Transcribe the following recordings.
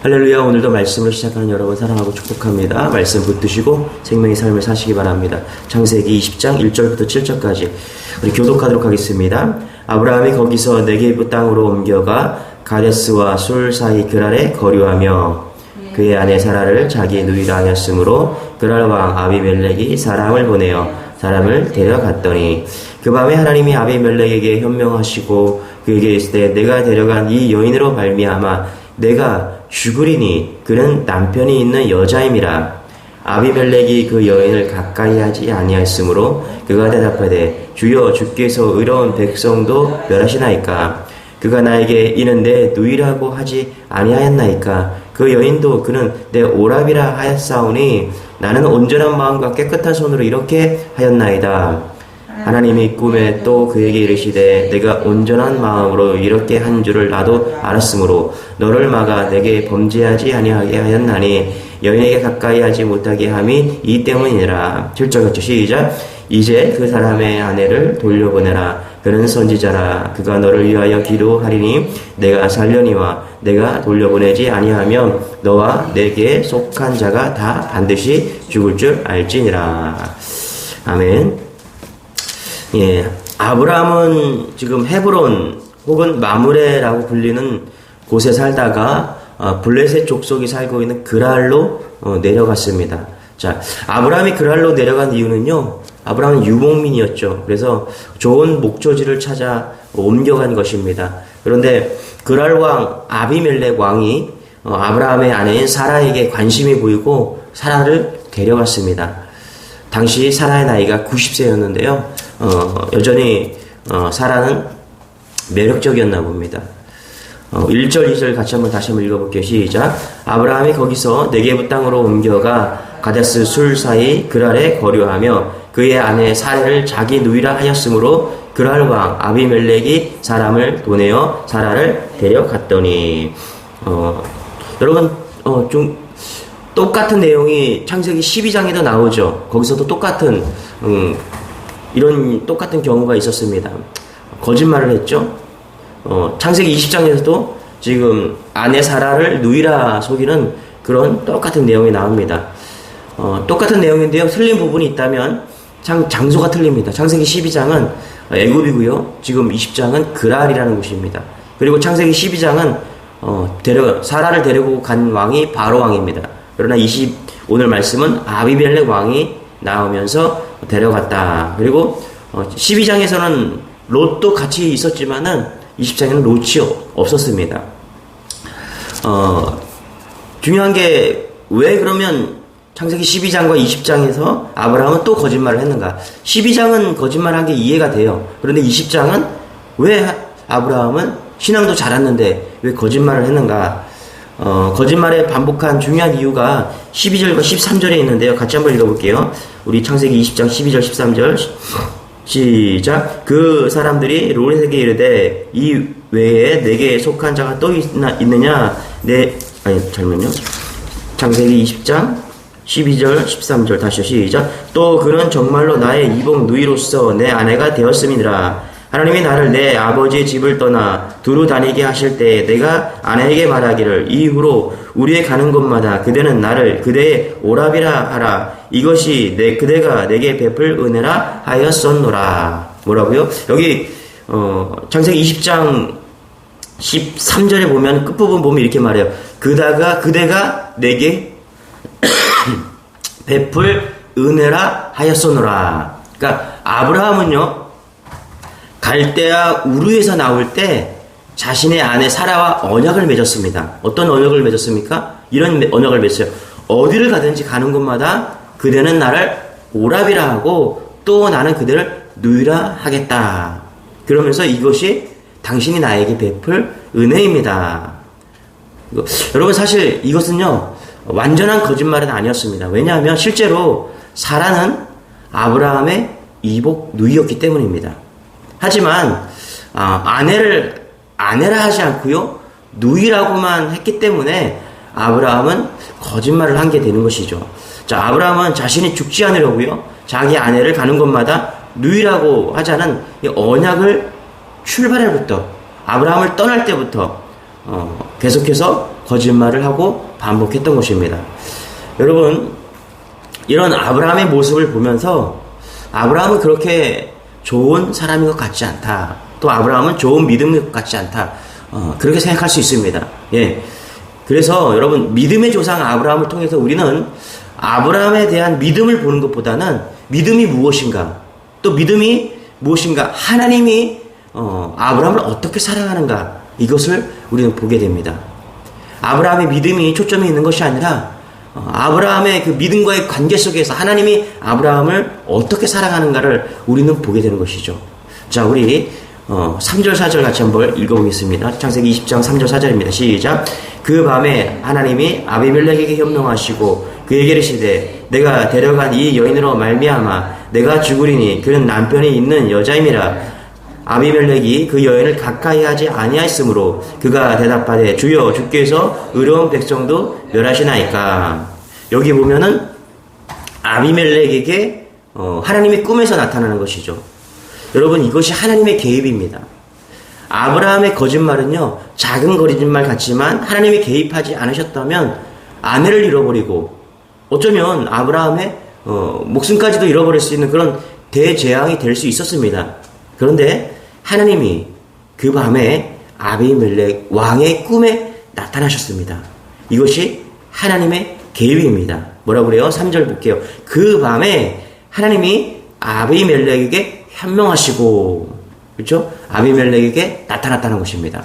할렐루야. 오늘도 말씀을 시작하는 여러분 사랑하고 축복합니다. 말씀 붙드시고 생명의 삶을 사시기 바랍니다. 창세기 20장 1절부터 7절까지 우리 교독하도록 하겠습니다. 아브라함이 거기서 네게부 땅으로 옮겨가 가데스와 술 사이 그랄에 거류하며 그의 아내 사라를 자기 누이라 하였으므로 그랄 왕 아비멜렉이 사람을 보내어 사람을 데려갔더니 그 밤에 하나님이 아비멜렉에게 현명하시고 그에게 이르시되 내가 데려간 이 여인으로 말미암아 내가 죽으리니 그는 남편이 있는 여자임이라. 아비멜렉이 그 여인을 가까이 하지 아니하였으므로 그가 대답하되 주여 주께서 의로운 백성도 멸하시나이까. 그가 나에게 이는 내 누이라고 하지 아니하였나이까. 그 여인도 그는 내 오랍이라 하였사오니 나는 온전한 마음과 깨끗한 손으로 이렇게 하였나이다. 하나님이 꿈에 또 그에게 이르시되 내가 온전한 마음으로 이렇게 한 줄을 나도 알았으므로 너를 막아 내게 범죄하지 아니하게 하였나니 여인에게 가까이 하지 못하게 함이 이 때문이니라. 7절 같이 시작. 이제 그 사람의 아내를 돌려보내라. 그는 선지자라. 그가 너를 위하여 기도하리니 내가 살려니와 내가 돌려보내지 아니하면 너와 내게 속한 자가 다 반드시 죽을 줄 알지니라. 아멘. 예, 아브라함은 지금 헤브론 혹은 마므레라고 불리는 곳에 살다가 블레셋 족속이 살고 있는 그랄로 내려갔습니다. 자, 아브라함이 그랄로 내려간 이유는요, 아브라함은 유목민이었죠. 그래서 좋은 목초지를 찾아 옮겨간 것입니다. 그런데 그랄 왕 아비멜렉 왕이 아브라함의 아내인 사라에게 관심이 보이고 사라를 데려갔습니다. 당시 사라의 나이가 90세였는데요. 여전히 사라는 매력적이었나 봅니다. 1절 2절 같이 다시 한번 읽어볼게요. 시작. 아브라함이 거기서 네게부 땅으로 옮겨가 가데스 술 사이 그랄에 거류하며 그의 아내 사라를 자기 누이라 하였으므로 그랄 왕 아비멜렉이 사람을 보내어 사라를 데려갔더니 여러분 좀 똑같은 내용이 창세기 12장에도 나오죠. 거기서도 똑같은 이런 똑같은 경우가 있었습니다. 거짓말을 했죠. 창세기 20장에서도 지금 아내 사라를 누이라 속이는 그런 똑같은 내용이 나옵니다. 똑같은 내용인데요. 틀린 부분이 있다면 장소가 틀립니다. 창세기 12장은 애굽이고요. 지금 20장은 그랄이라는 곳입니다. 그리고 창세기 12장은 사라를 데리고 간 왕이 바로 왕입니다. 그러나 오늘 말씀은 아비멜렉 왕이 나오면서 데려갔다. 그리고 12장에서는 롯도 같이 있었지만은 20장에는 롯이 없었습니다. 중요한 게 왜 그러면 창세기 12장과 20장에서 아브라함은 또 거짓말을 했는가? 12장은 거짓말한 게 이해가 돼요. 그런데 20장은 왜 아브라함은 신앙도 잘했는데 왜 거짓말을 했는가? 거짓말에 반복한 중요한 이유가 12절과 13절에 있는데요. 같이 한번 읽어볼게요. 우리 창세기 20장 12절 13절 시작. 그 사람들이 롯에게 이르되 이 외에 내게 속한 자가 또 있느냐? 잠깐만요. 창세기 20장 12절 13절 다시 시작. 또 그는 정말로 나의 이복 누이로서 내 아내가 되었음이니라. 하나님이 나를 내 아버지의 집을 떠나 두루 다니게 하실 때 내가 아내에게 말하기를 이후로 우리의 가는 곳마다 그대는 나를 그대의 오랍이라 하라. 이것이 그대가 내게 베풀 은혜라 하였었노라. 뭐라고요? 여기 창세기 20장 13절에 보면 끝부분 보면 이렇게 말해요. 그대가 내게 베풀 은혜라 하였었노라. 그러니까 아브라함은요, 갈대아 우르에서 나올 때 자신의 아내 사라와 언약을 맺었습니다. 어떤 언약을 맺었습니까? 이런 언약을 맺었어요. 어디를 가든지 가는 곳마다 그대는 나를 오랍이라 하고 또 나는 그대를 누이라 하겠다. 그러면서 이것이 당신이 나에게 베풀 은혜입니다. 여러분 사실 이것은요 완전한 거짓말은 아니었습니다. 왜냐하면 실제로 사라는 아브라함의 이복 누이였기 때문입니다. 하지만 아내라 하지 않고요 누이라고만 했기 때문에 아브라함은 거짓말을 한 게 되는 것이죠. 자, 아브라함은 자신이 죽지 않으려고요 자기 아내를 가는 곳마다 누이라고 하자는 이 언약을 출발해부터 아브라함을 떠날 때부터 계속해서 거짓말을 하고 반복했던 것입니다. 여러분, 이런 아브라함의 모습을 보면서 아브라함은 그렇게 좋은 사람인 것 같지 않다. 또 아브라함은 좋은 믿음인 것 같지 않다. 그렇게 생각할 수 있습니다. 예. 그래서 여러분, 믿음의 조상 아브라함을 통해서 우리는 아브라함에 대한 믿음을 보는 것보다는 믿음이 무엇인가, 또 믿음이 무엇인가, 하나님이 아브라함을 어떻게 사랑하는가, 이것을 우리는 보게 됩니다. 아브라함의 믿음이 초점이 있는 것이 아니라 아브라함의 그 믿음과의 관계 속에서 하나님이 아브라함을 어떻게 사랑하는가를 우리는 보게 되는 것이죠. 자, 우리 3절 4절 같이 한번 읽어보겠습니다. 창세기 20장 3절 4절입니다. 시작. 그 밤에 하나님이 아비멜렉에게 현명하시고 그에게 이르시되 내가 데려간 이 여인으로 말미암아 내가 죽으리니 그는 남편이 있는 여자임이라. 아비멜렉이 그 여인을 가까이 하지 아니하였으므로 그가 대답하되 주여 주께서 의로운 백성도 멸하시나이까. 여기 보면은 아비멜렉에게 하나님의 꿈에서 나타나는 것이죠. 여러분, 이것이 하나님의 개입입니다. 아브라함의 거짓말은요, 작은 거짓말 같지만 하나님이 개입하지 않으셨다면 아내를 잃어버리고 어쩌면 아브라함의 목숨까지도 잃어버릴 수 있는 그런 대재앙이 될 수 있었습니다. 그런데 하나님이 그 밤에 아비멜렉 왕의 꿈에 나타나셨습니다. 이것이 하나님의 계획입니다. 뭐라고 그래요? 3절 볼게요. 그 밤에 하나님이 아비멜렉에게 현명하시고, 그렇죠? 아비멜렉에게 나타났다는 것입니다.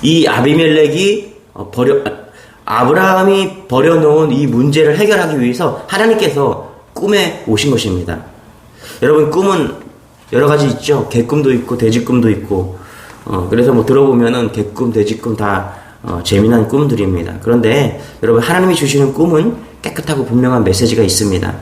이 아비멜렉이 아브라함이 버려놓은 이 문제를 해결하기 위해서 하나님께서 꿈에 오신 것입니다. 여러분, 꿈은 여러 가지 있죠. 개꿈도 있고 돼지꿈도 있고, 그래서 뭐 들어보면은 개꿈, 돼지꿈 다 재미난 꿈들입니다. 그런데 여러분, 하나님이 주시는 꿈은 깨끗하고 분명한 메시지가 있습니다.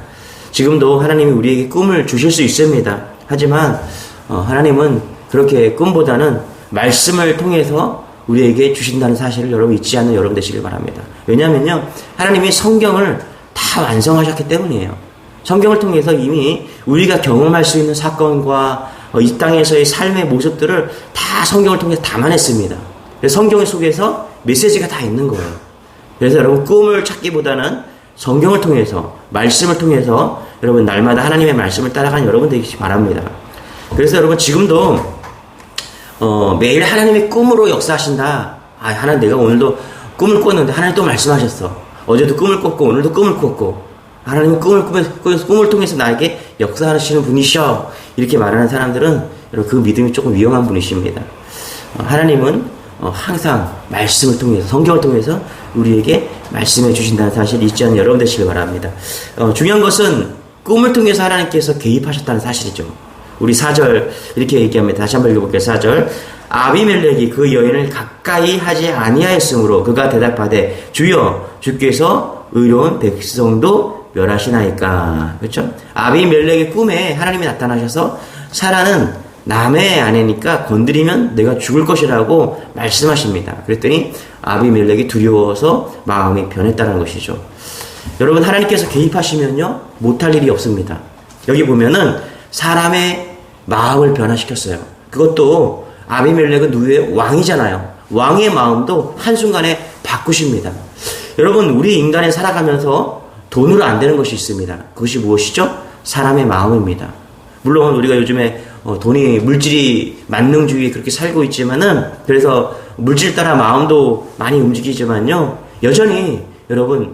지금도 하나님이 우리에게 꿈을 주실 수 있습니다. 하지만 하나님은 그렇게 꿈보다는 말씀을 통해서 우리에게 주신다는 사실을 여러분 잊지 않는 여러분 되시길 바랍니다. 왜냐하면요, 하나님이 성경을 다 완성하셨기 때문이에요. 성경을 통해서 이미 우리가 경험할 수 있는 사건과 이 땅에서의 삶의 모습들을 다 성경을 통해서 담아냈습니다. 그래서 성경 속에서 메시지가 다 있는 거예요. 그래서 여러분, 꿈을 찾기보다는 성경을 통해서, 말씀을 통해서 여러분 날마다 하나님의 말씀을 따라가는 여러분 되시기 바랍니다. 그래서 여러분, 지금도 매일 하나님의 꿈으로 역사하신다. 하나님, 내가 오늘도 꿈을 꿨는데 하나님 또 말씀하셨어. 어제도 꿈을 꿨고 오늘도 꿈을 꿨고 하나님은 꿈을 통해서 나에게 역사하시는 분이셔. 이렇게 말하는 사람들은 여러분, 그 믿음이 조금 위험한 분이십니다. 하나님은 항상 말씀을 통해서, 성경을 통해서 우리에게 말씀해 주신다는 사실 잊지 않는 여러분 되시길 바랍니다. 중요한 것은 꿈을 통해서 하나님께서 개입하셨다는 사실이죠. 우리 4절 이렇게 얘기합니다. 다시 한번 읽어볼게요. 4절. 아비멜렉이 그 여인을 가까이 하지 아니하였으므로 그가 대답하되 주여 주께서 의로운 백성도 멸하시나이까. 그렇죠? 아비멜렉의 꿈에 하나님이 나타나셔서 사라는 남의 아내니까 건드리면 내가 죽을 것이라고 말씀하십니다. 그랬더니 아비멜렉이 두려워서 마음이 변했다는 것이죠. 여러분, 하나님께서 개입하시면요, 못할 일이 없습니다. 여기 보면은 사람의 마음을 변화시켰어요. 그것도 아비멜렉은 누구의 왕이잖아요. 왕의 마음도 한순간에 바꾸십니다. 여러분, 우리 인간에 살아가면서 돈으로 안 되는 것이 있습니다. 그것이 무엇이죠? 사람의 마음입니다. 물론 우리가 요즘에 돈이, 물질이 만능주의에 그렇게 살고 있지만은, 그래서 물질 따라 마음도 많이 움직이지만요, 여전히 여러분,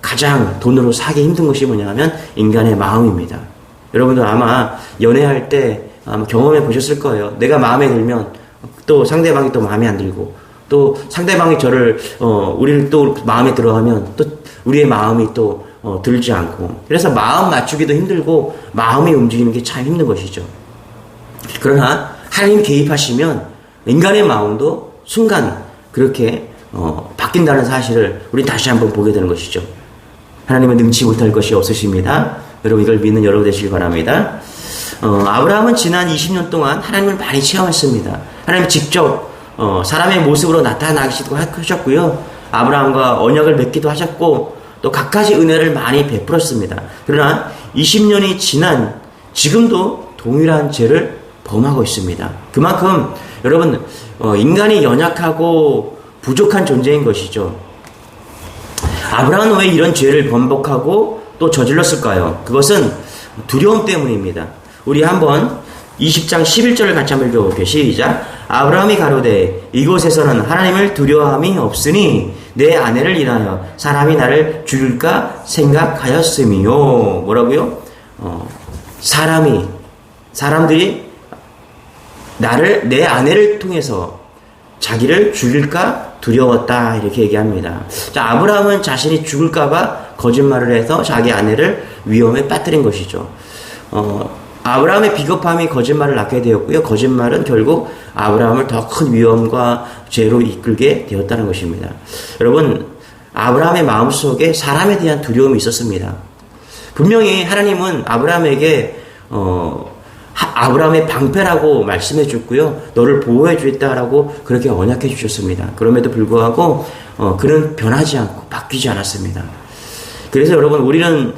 가장 돈으로 사기 힘든 것이 뭐냐면 인간의 마음입니다. 여러분들 아마 연애할 때 아마 경험해 보셨을 거예요. 내가 마음에 들면 또 상대방이 또 마음에 안 들고, 또 상대방이 우리를 또 마음에 들어하면 또 우리의 마음이 또 들지 않고, 그래서 마음 맞추기도 힘들고 마음이 움직이는 게 참 힘든 것이죠. 그러나 하나님 개입하시면 인간의 마음도 순간 그렇게 바뀐다는 사실을 우리 다시 한번 보게 되는 것이죠. 하나님은 능치 못할 것이 없으십니다. 여러분, 이걸 믿는 여러분 되시길 바랍니다. 아브라함은 지난 20년 동안 하나님을 많이 체험했습니다. 하나님 직접 사람의 모습으로 나타나시기도 하셨고요, 아브라함과 언약을 맺기도 하셨고, 또 갖가지 은혜를 많이 베풀었습니다. 그러나 20년이 지난 지금도 동일한 죄를 범하고 있습니다. 그만큼 여러분, 인간이 연약하고 부족한 존재인 것이죠. 아브라함은 왜 이런 죄를 번복하고 또 저질렀을까요? 그것은 두려움 때문입니다. 우리 한번 20장 11절을 같이 한번 읽어볼게요. 시작. 아브라함이 가로되 이곳에서는 하나님을 두려워함이 없으니 내 아내를 인하여 사람이 나를 죽일까 생각하였음이요. 뭐라고요? 사람들이 내 아내를 통해서 자기를 죽일까 두려웠다. 이렇게 얘기합니다. 자, 아브라함은 자신이 죽을까봐 거짓말을 해서 자기 아내를 위험에 빠뜨린 것이죠. 아브라함의 비겁함이 거짓말을 낳게 되었고요. 거짓말은 결국 아브라함을 더 큰 위험과 죄로 이끌게 되었다는 것입니다. 여러분, 아브라함의 마음속에 사람에 대한 두려움이 있었습니다. 분명히 하나님은 아브라함에게 아브라함의 방패라고 말씀해 줬고요. 너를 보호해 주겠다라고 그렇게 언약해 주셨습니다. 그럼에도 불구하고 그는 변하지 않고 바뀌지 않았습니다. 그래서 여러분, 우리는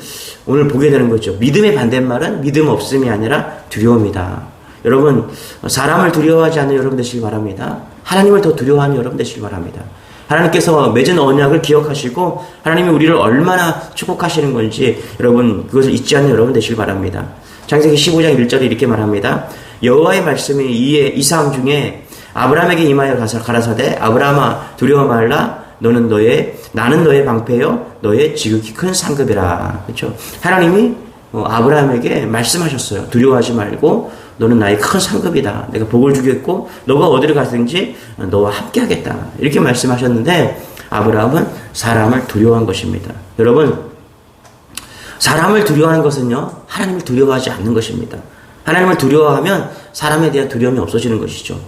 오늘 보게 되는 거죠. 믿음의 반대말은 믿음 없음이 아니라 두려움이다. 여러분, 사람을 두려워하지 않는 여러분 되시기 바랍니다. 하나님을 더 두려워하는 여러분 되시기 바랍니다. 하나님께서 맺은 언약을 기억하시고 하나님이 우리를 얼마나 축복하시는 건지 여러분 그것을 잊지 않는 여러분 되시기 바랍니다. 창세기 15장 1절에 이렇게 말합니다. 여호와의 말씀이 이상 중에 아브라함에게 임하여 가라사대 아브라함아 두려워 말라 나는 너의 방패요 너의 지극히 큰 상급이라. 그렇죠? 하나님이 아브라함에게 말씀하셨어요. 두려워하지 말고 너는 나의 큰 상급이다. 내가 복을 주겠고 너가 어디를 가든지 너와 함께 하겠다. 이렇게 말씀하셨는데 아브라함은 사람을 두려워한 것입니다. 여러분, 사람을 두려워하는 것은요, 하나님을 두려워하지 않는 것입니다. 하나님을 두려워하면 사람에 대한 두려움이 없어지는 것이죠.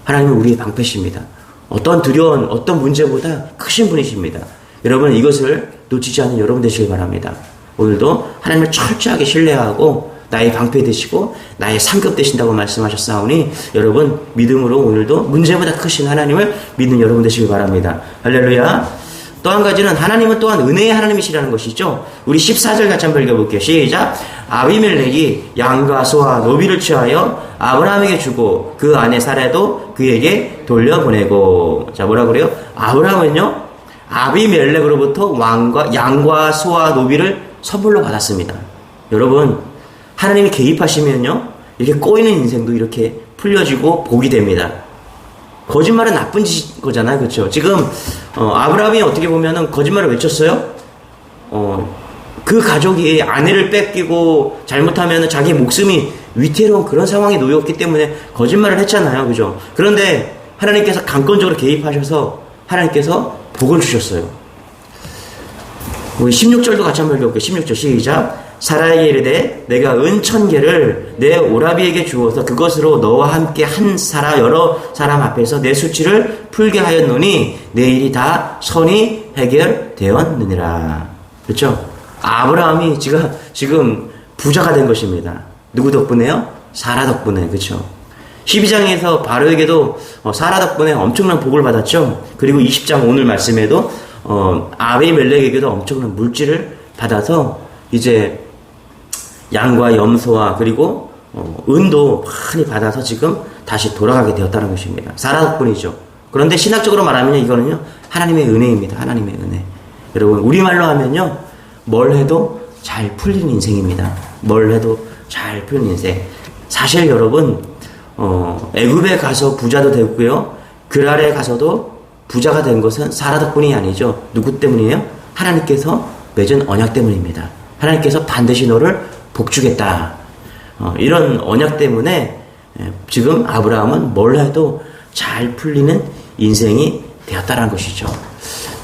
하나님은 우리의 방패십니다. 어떤 문제보다 크신 분이십니다. 여러분, 이것을 놓치지 않는 여러분 되시길 바랍니다. 오늘도 하나님을 철저하게 신뢰하고 나의 방패 되시고 나의 상급 되신다고 말씀하셨사오니 여러분 믿음으로 오늘도 문제보다 크신 하나님을 믿는 여러분 되시길 바랍니다. 할렐루야. 또 한 가지는 하나님은 또한 은혜의 하나님이시라는 것이죠. 우리 14절 같이 한번 읽어볼게요. 시작. 아비멜렉이 양과 소와 노비를 취하여 아브라함에게 주고 그 아내 사라도 그에게 돌려보내고. 자, 뭐라 그래요? 아브라함은요 아비멜렉으로부터 양과 소와 노비를 선물로 받았습니다. 여러분, 하나님이 개입하시면요 이렇게 꼬이는 인생도 이렇게 풀려지고 복이 됩니다. 거짓말은 나쁜 거잖아요. 그렇죠? 지금 아브라함이 어떻게 보면은 거짓말을 외쳤어요. 그 가족이 아내를 뺏기고 잘못하면 자기 목숨이 위태로운 그런 상황에 놓였기 때문에 거짓말을 했잖아요. 그죠? 그런데 하나님께서 강권적으로 개입하셔서 하나님께서 복을 주셨어요. 우리 16절도 같이 한번 읽어볼게요. 16절 시작. 사라에게 이르되 내가 은천개를 내 오라비에게 주어서 그것으로 너와 함께 여러 사람 앞에서 내 수치를 풀게 하였노니 내 일이 다 선이 해결되었느니라. 그렇죠? 아브라함이 지금 부자가 된 것입니다. 누구 덕분에요? 사라 덕분에. 그렇죠? 12장에서 바로에게도 사라 덕분에 엄청난 복을 받았죠. 그리고 20장 오늘 말씀에도 아비멜렉에게도 엄청난 물질을 받아서 이제 양과 염소와 그리고 은도 많이 받아서 지금 다시 돌아가게 되었다는 것입니다. 사라 덕분이죠. 그런데 신학적으로 말하면 이거는요 하나님의 은혜입니다. 하나님의 은혜. 여러분, 우리말로 하면요 뭘 해도 잘 풀리는 인생입니다. 뭘 해도 잘 풀리는 인생. 사실 여러분 애굽에 가서 부자도 되고요 그랄에 가서도 부자가 된 것은 사라 덕분이 아니죠. 누구 때문이에요? 하나님께서 맺은 언약 때문입니다. 하나님께서 반드시 너를 복주겠다. 이런 언약 때문에 지금 아브라함은 뭘 해도 잘 풀리는 인생이 되었다는 것이죠.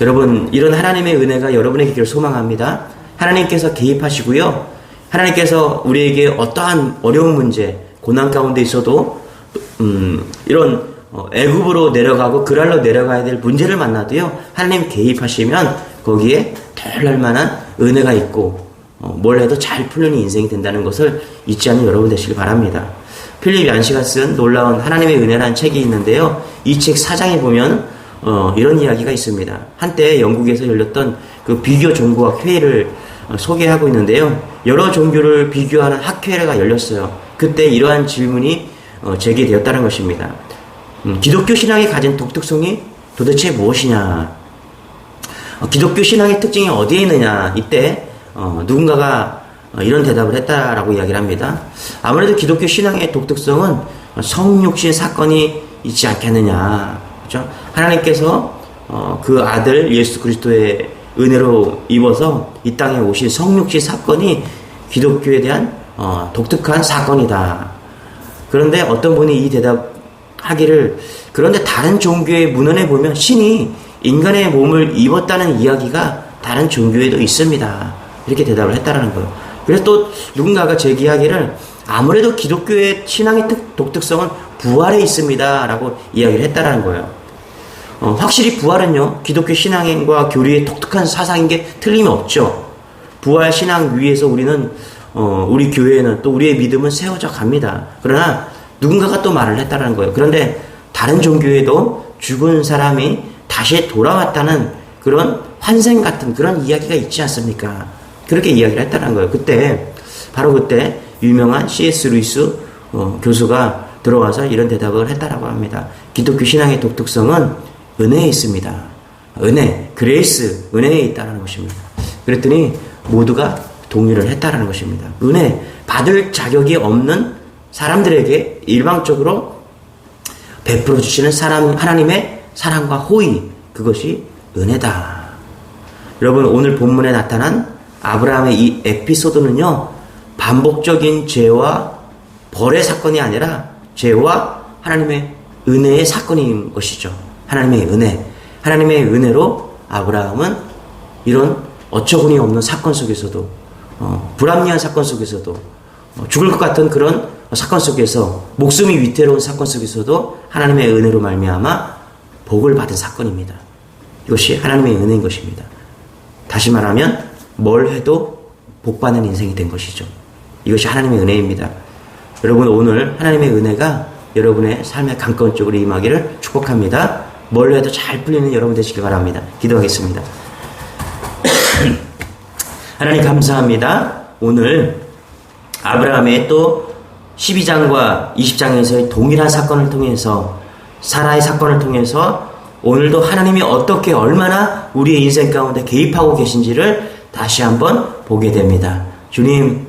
여러분, 이런 하나님의 은혜가 여러분에게 있기를 소망합니다. 하나님께서 개입하시고요. 하나님께서 우리에게 어떠한 어려운 문제, 고난 가운데 있어도 이런 애굽으로 내려가고 그랄로 내려가야 될 문제를 만나도요. 하나님 개입하시면 거기에 덜날 만한 은혜가 있고 뭘 해도 잘 풀리는 인생이 된다는 것을 잊지 않는 여러분 되시길 바랍니다. 필립 얀시가 쓴 놀라운 하나님의 은혜라는 책이 있는데요. 이 책 4장에 보면 이런 이야기가 있습니다. 한때 영국에서 열렸던 그 비교 종교학 회의를 소개하고 있는데요. 여러 종교를 비교하는 학회가 열렸어요. 그때 이러한 질문이 제기되었다는 것입니다. 기독교 신앙이 가진 도대체 무엇이냐? 기독교 신앙의 특징이 어디에 있느냐? 이때 누군가가 이런 대답을 했다라고 이야기를 합니다. 아무래도 기독교 신앙의 독특성은 성육신 사건이 있지 않겠느냐. 그렇죠? 하나님께서 그 아들 예수 그리스도의 은혜로 입어서 이 땅에 오신 성육신 사건이 기독교에 대한 독특한 사건이다. 그런데 어떤 분이 이 대답하기를, 그런데 다른 종교의 문헌에 보면 신이 인간의 몸을 입었다는 이야기가 다른 종교에도 있습니다. 이렇게 대답을 했다라는 거예요. 그래서 또 누군가가 제기하기를 아무래도 기독교의 신앙의 독특성은 부활에 있습니다 라고 이야기를 했다라는 거예요. 확실히 부활은요, 기독교 신앙과 교리의 독특한 사상인 게 틀림이 없죠. 부활 신앙 위에서 우리는 우리 교회는 또 우리의 믿음은 세워져 갑니다. 그러나 누군가가 또 말을 했다라는 거예요. 그런데 다른 종교에도 죽은 사람이 다시 돌아왔다는 그런 환생 같은 그런 이야기가 있지 않습니까? 그렇게 이야기를 했다는 거예요. 바로 그때 유명한 C.S. 루이스 교수가 들어와서 이런 대답을 했다라고 합니다. 기독교 신앙의 독특성은 은혜에 있습니다. 은혜, 그레이스, 은혜에 있다는 것입니다. 그랬더니 모두가 동의를 했다라는 것입니다. 은혜, 받을 자격이 없는 사람들에게 일방적으로 베풀어 주시는 하나님의 사랑과 호의, 그것이 은혜다. 여러분, 오늘 본문에 나타난 아브라함의 이 에피소드는요, 반복적인 죄와 벌의 사건이 아니라 죄와 하나님의 은혜의 사건인 것이죠. 하나님의 은혜, 하나님의 은혜로 아브라함은 이런 어처구니 없는 사건 속에서도, 불합리한 사건 속에서도, 죽을 것 같은 그런 사건 속에서, 목숨이 위태로운 사건 속에서도 하나님의 은혜로 말미암아 복을 받은 사건입니다. 이것이 하나님의 은혜인 것입니다. 다시 말하면 뭘 해도 복받는 인생이 된 것이죠. 이것이 하나님의 은혜입니다. 여러분, 오늘 하나님의 은혜가 여러분의 삶의 강건적으로 임하기를 축복합니다. 뭘 해도 잘 풀리는 여러분 되시길 바랍니다. 기도하겠습니다. 하나님 감사합니다. 오늘 아브라함의 또 12장과 20장에서의 동일한 사건을 통해서, 사라의 사건을 통해서 오늘도 하나님이 어떻게 얼마나 우리의 인생 가운데 개입하고 계신지를 다시 한번 보게 됩니다. 주님,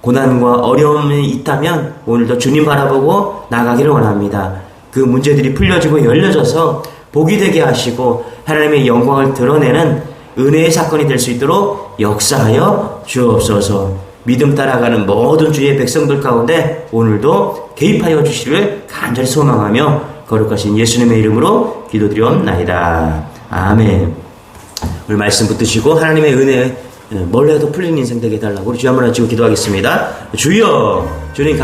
고난과 어려움이 있다면 오늘도 주님 바라보고 나가기를 원합니다. 그 문제들이 풀려지고 열려져서 복이 되게 하시고 하나님의 영광을 드러내는 은혜의 사건이 될 수 있도록 역사하여 주옵소서. 믿음 따라가는 모든 주의 백성들 가운데 오늘도 개입하여 주시기를 간절히 소망하며 거룩하신 예수님의 이름으로 기도드리옵나이다. 아멘. 오늘 말씀 붙드시고 하나님의 은혜 뭘 해도 풀리는 인생 되게 해달라고 우리 주 한번 외치고 기도하겠습니다. 주여, 주님